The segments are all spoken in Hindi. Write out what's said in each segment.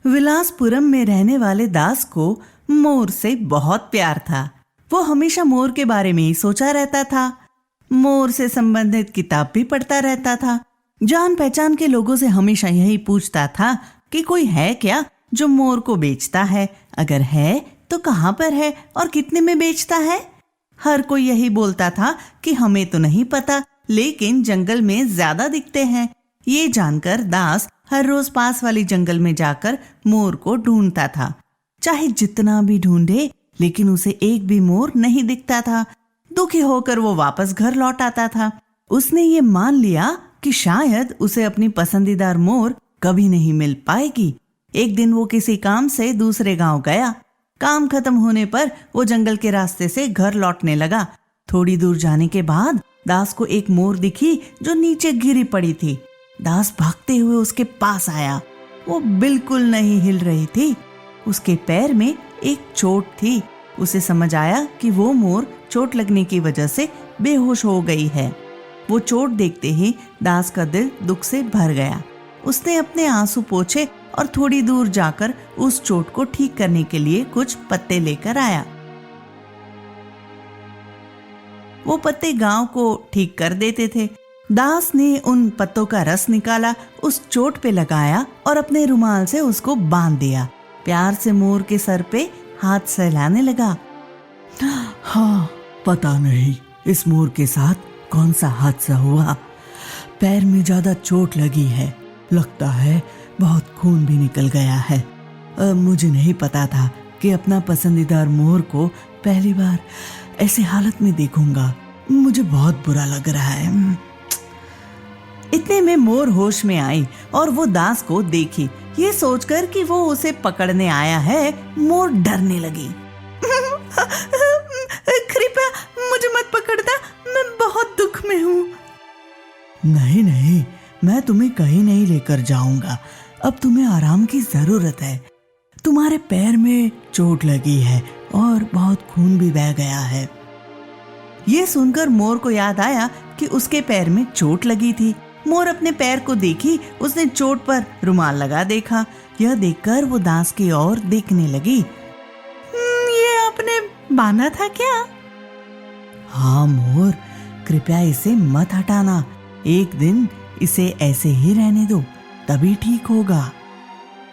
विलासपुरम में रहने वाले दास को मोर से बहुत प्यार था। वो हमेशा मोर के बारे में ही सोचा रहता था। मोर से संबंधित किताब भी पढ़ता रहता था। जान पहचान के लोगों से हमेशा यही पूछता था कि कोई है क्या जो मोर को बेचता है, अगर है तो कहाँ पर है और कितने में बेचता है। हर कोई यही बोलता था कि हमें तो नहीं पता, लेकिन जंगल में ज्यादा दिखते हैं। ये जानकर दास हर रोज पास वाली जंगल में जाकर मोर को ढूंढता था। चाहे जितना भी ढूंढे, लेकिन उसे एक भी मोर नहीं दिखता था। दुखी होकर वो वापस घर लौट आता था। उसने ये मान लिया कि शायद उसे अपनी पसंदीदार मोर कभी नहीं मिल पाएगी। एक दिन वो किसी काम से दूसरे गांव गया। काम खत्म होने पर वो जंगल के रास्ते से घर लौटने लगा। थोड़ी दूर जाने के बाद दास को एक मोर दिखी जो नीचे गिरी पड़ी थी। दास भागते हुए उसके पास आया। वो बिल्कुल नहीं हिल रही थी। उसके पैर में एक चोट थी। उसे समझ आया कि वो मोर चोट लगने की वजह से बेहोश हो गई है। वो चोट देखते ही दास का दिल दुख से भर गया। उसने अपने आंसू पोंछे और थोड़ी दूर जाकर उस चोट को ठीक करने के लिए कुछ पत्ते लेकर आया। वो पत्ते गांव को ठीक कर देते थे। दास ने उन पत्तों का रस निकाला, उस चोट पे लगाया और अपने रुमाल से उसको बांध दिया। प्यार से मोर के सर पे हाथ सहलाने लगा। हाँ, पता नहीं इस मोर के साथ कौन सा हादसा हुआ। पैर में ज्यादा चोट लगी है, लगता है बहुत खून भी निकल गया है। मुझे नहीं पता था कि अपना पसंदीदार मोर को पहली बार ऐसे हालत में देखूंगा। मुझे बहुत बुरा लग रहा है। इतने में मोर होश में आई और वो दास को देखी। ये सोचकर कि वो उसे पकड़ने आया है, मोर डरने लगी। कृपया मुझे मत पकड़ना, मैं बहुत दुख में हूँ। नहीं नहीं, मैं तुम्हें कहीं नहीं लेकर जाऊंगा। अब तुम्हें आराम की जरूरत है। तुम्हारे पैर में चोट लगी है और बहुत खून भी बह गया है। ये सुनकर मोर को याद आया कि उसके पैर में चोट लगी थी। मोर अपने पैर को देखी, उसने चोट पर रुमाल लगा देखा। यह देखकर वो दास की ओर देखने लगी। ये आपने बांधा था क्या? हाँ मोर, कृपया इसे मत हटाना। एक दिन इसे ऐसे ही रहने दो, तभी ठीक होगा।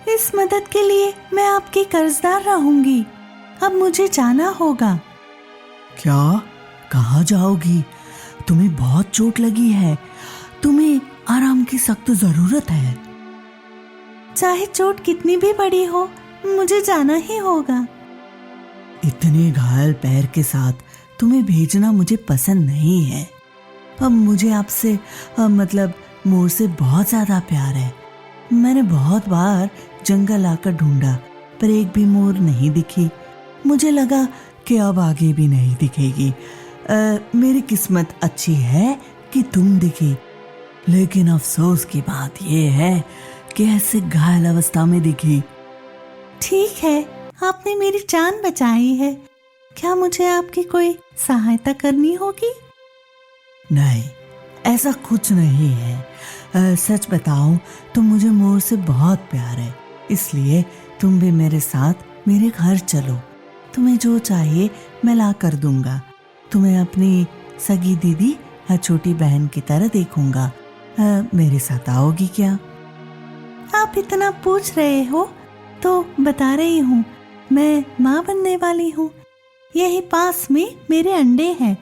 इस मदद के लिए मैं आपकी कर्जदार रहूंगी। अब मुझे जाना होगा। क्या? कहाँ जाओगी? तुम्हें बहुत चोट लगी है, तुम्हें आराम की सख्त जरूरत है। चाहे चोट कितनी भी बड़ी हो, मुझे जाना ही होगा। इतने घायल पैर के साथ तुम्हें भेजना मुझे पसंद नहीं है। अब मुझे आपसे मतलब मोर से बहुत ज्यादा प्यार है। मैंने बहुत बार जंगल आकर ढूंढा, पर एक भी मोर नहीं दिखी। मुझे लगा कि अब आगे भी नहीं दिखेगी। मेरी किस्मत अच्छी है कि तुम दिखी, लेकिन अफसोस की बात यह है कि ऐसे घायल अवस्था में दिखी। ठीक है, आपने मेरी जान बचाई है। क्या मुझे आपकी कोई सहायता करनी होगी? नहीं, ऐसा कुछ नहीं है। सच बताऊं तो मुझे मोर से बहुत प्यार है, इसलिए तुम भी मेरे साथ मेरे घर चलो। तुम्हें जो चाहिए मैं ला कर दूंगा। तुम्हें अपनी सगी दीदी या छोटी बहन की तरह देखूंगा। मेरे साथ आओगी क्या? आप इतना पूछ रहे हो तो बता रही हूँ, मैं माँ बनने वाली हूँ। यही पास में मेरे अंडे हैं।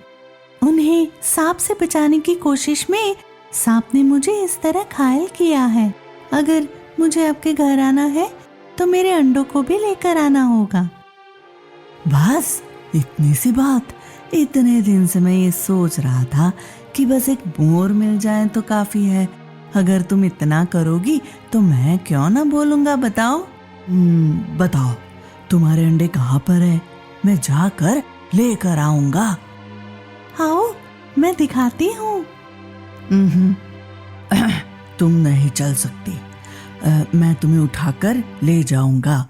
उन्हें सांप से बचाने की कोशिश में सांप ने मुझे इस तरह घायल किया है। अगर मुझे आपके घर आना है तो मेरे अंडों को भी लेकर आना होगा। बस इतनी सी बात? इतने दिन से मैं ये सोच रहा था कि बस एक मोर मिल जाए तो काफी है। अगर तुम इतना करोगी तो मैं क्यों ना बोलूंगा। बताओ। बताओ, तुम्हारे अंडे कहाँ पर है? मैं जाकर लेकर आऊंगा। आओ, मैं दिखाती हूँ। तुम नहीं चल सकती। मैं तुम्हें उठाकर ले जाऊंगा।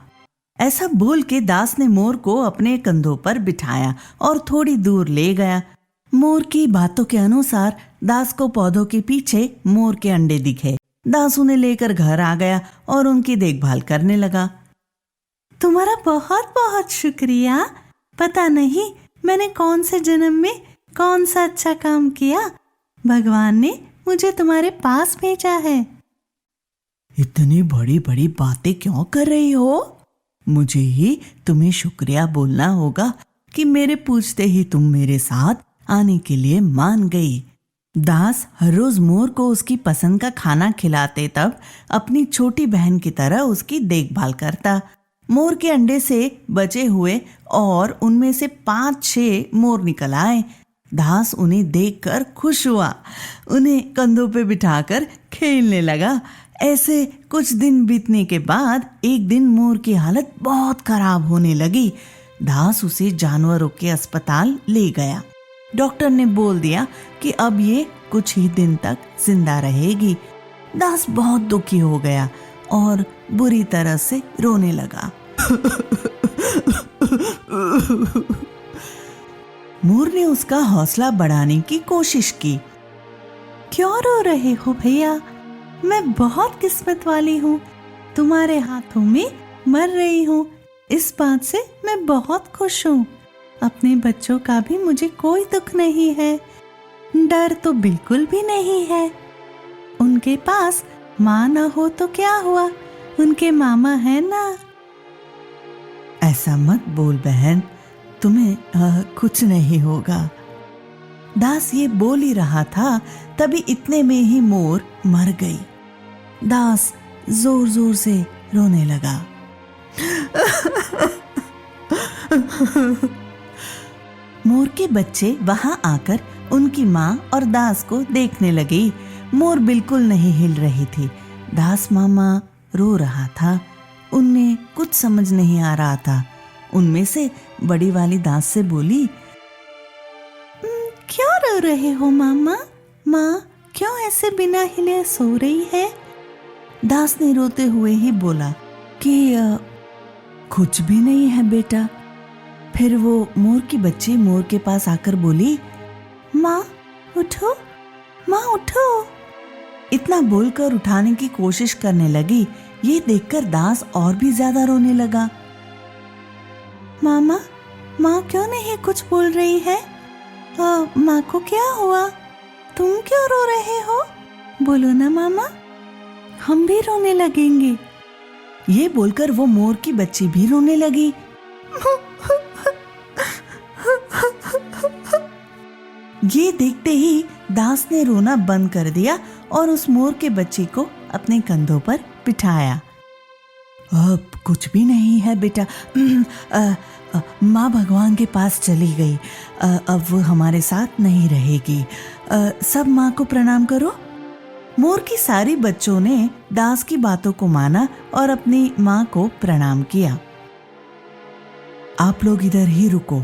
ऐसा बोल के दास ने मोर को अपने कंधों पर बिठाया और थोड़ी दूर ले गया। मोर की बातों के अनुसार दास को पौधों के पीछे मोर के अंडे दिखे। दास उन्हें लेकर घर आ गया और उनकी देखभाल करने लगा। तुम्हारा बहुत बहुत शुक्रिया। पता नहीं मैंने कौन से जन्म में कौन सा अच्छा काम किया, भगवान ने मुझे तुम्हारे पास भेजा है। इतनी बड़ी बड़ी बातें क्यों कर रही हो? मुझे ही तुम्हें शुक्रिया बोलना होगा कि मेरे पूछते ही तुम मेरे साथ आने के लिए मान गई। दास हर रोज मोर को उसकी पसंद का खाना खिलाते, तब अपनी छोटी बहन की तरह उसकी देखभाल करता। मोर के अंडे से बचे हुए और उनमें से 5-6 मोर निकल आए। दास उन्हें देखकर खुश हुआ, उन्हें कंधों पे बिठाकर खेलने लगा। ऐसे कुछ दिन बीतने के बाद एक दिन मोर की हालत बहुत खराब होने लगी। दास उसे जानवरों के अस्पताल ले गया। डॉक्टर ने बोल दिया कि अब ये कुछ ही दिन तक जिंदा रहेगी। दास बहुत दुखी हो गया और बुरी तरह से रोने लगा। मोर ने उसका हौसला बढ़ाने की कोशिश की। क्यों रो रहे हो भैया? मैं बहुत किस्मत वाली हूँ, तुम्हारे हाथों में मर रही हूँ। इस बात से मैं बहुत खुश हूँ। अपने बच्चों का भी मुझे कोई दुख नहीं है, डर तो बिल्कुल भी नहीं है। उनके पास माँ न हो तो क्या हुआ, उनके मामा है ना। ऐसा मत बोल बहन, तुम्हें कुछ नहीं होगा। दास ये बोल ही रहा था, तभी इतने में ही मोर मर गई। दास जोर जोर से रोने लगा। मोर के बच्चे वहां आकर उनकी माँ और दास को देखने लगे। मोर बिल्कुल नहीं हिल रही थी। दास मामा रो रहा था, उन्हें कुछ समझ नहीं आ रहा था। उनमें से बड़ी वाली दास से बोली, क्यों रो रहे हो मामा? माँ क्यों ऐसे बिना हिले सो रही है? दास ने रोते हुए ही बोला कि कुछ भी नहीं है बेटा। फिर वो मोर की बच्ची मोर के पास आकर बोली, माँ उठो, माँ उठो। इतना बोलकर उठाने की कोशिश करने लगी। ये देखकर दास और भी ज्यादा रोने लगा। मामा, माँ क्यों नहीं कुछ बोल रही है? माँ को क्या हुआ? तुम क्यों रो रहे हो? बोलो ना मामा, हम भी रोने लगेंगे। ये बोलकर वो मोर की बच्ची भी रोने लगी। ये देखते ही दास ने रोना बंद कर दिया और उस मोर के बच्चे को अपने कंधों पर बिठाया। अब कुछ भी नहीं है बेटा। माँ भगवान के पास चली गई, अब वो हमारे साथ नहीं रहेगी। सब माँ को प्रणाम करो। मोर की सारी बच्चों ने दास की बातों को माना और अपनी माँ को प्रणाम किया। आप लोग इधर ही रुको,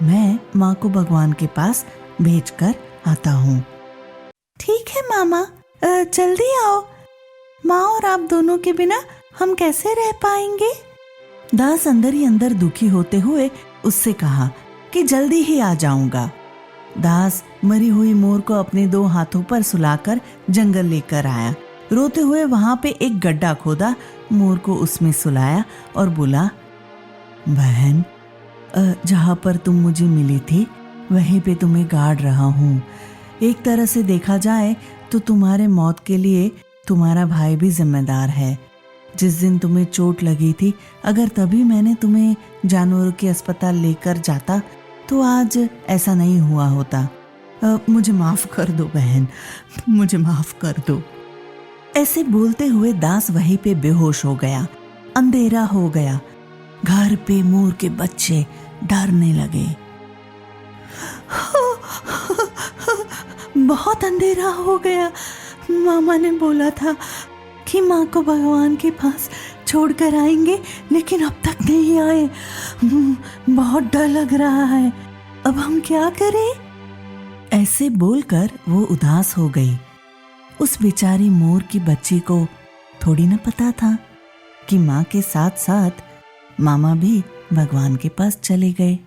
मैं माँ को भगवान के पास भेजकर आता हूँ। ठीक है मामा, जल्दी आओ। माँ और आप दोनों के बिना हम कैसे रह पाएंगे? दास अंदर ही अंदर दुखी होते हुए उससे कहा कि जल्दी ही आ जाऊंगा। दास मरी हुई मोर को अपने 2 हाथों पर सुलाकर जंगल लेकर आया। रोते हुए वहां पे एक गड्ढा खोदा, मोर को उसमें सुलाया और बोला, बहन, जहां पर तुम मुझे मिली थी वहीं पे तुम्हें गाड़ रहा हूँ। एक तरह से देखा जाए तो तुम्हारे मौत के लिए तुम्हारा भाई भी जिम्मेदार है। जिस दिन तुम्हें चोट लगी थी, अगर तभी मैंने तुम्हें जानवरों के अस्पताल लेकर जाता तो आज ऐसा नहीं हुआ होता। मुझे माफ कर दो बहन, मुझे माफ कर दो। ऐसे बोलते हुए दास वहीं पे बेहोश हो गया। अंधेरा हो गया। घर पे मोर के बच्चे डरने लगे। बहुत अंधेरा हो गया। मामा ने बोला था कि माँ को भगवान के पास छोड़कर आएंगे, लेकिन अब तक नहीं आए। बहुत डर लग रहा है, अब हम क्या करें? ऐसे बोलकर वो उदास हो गई। उस बेचारी मोर की बच्ची को थोड़ी न पता था कि माँ के साथ साथ मामा भी भगवान के पास चले गए।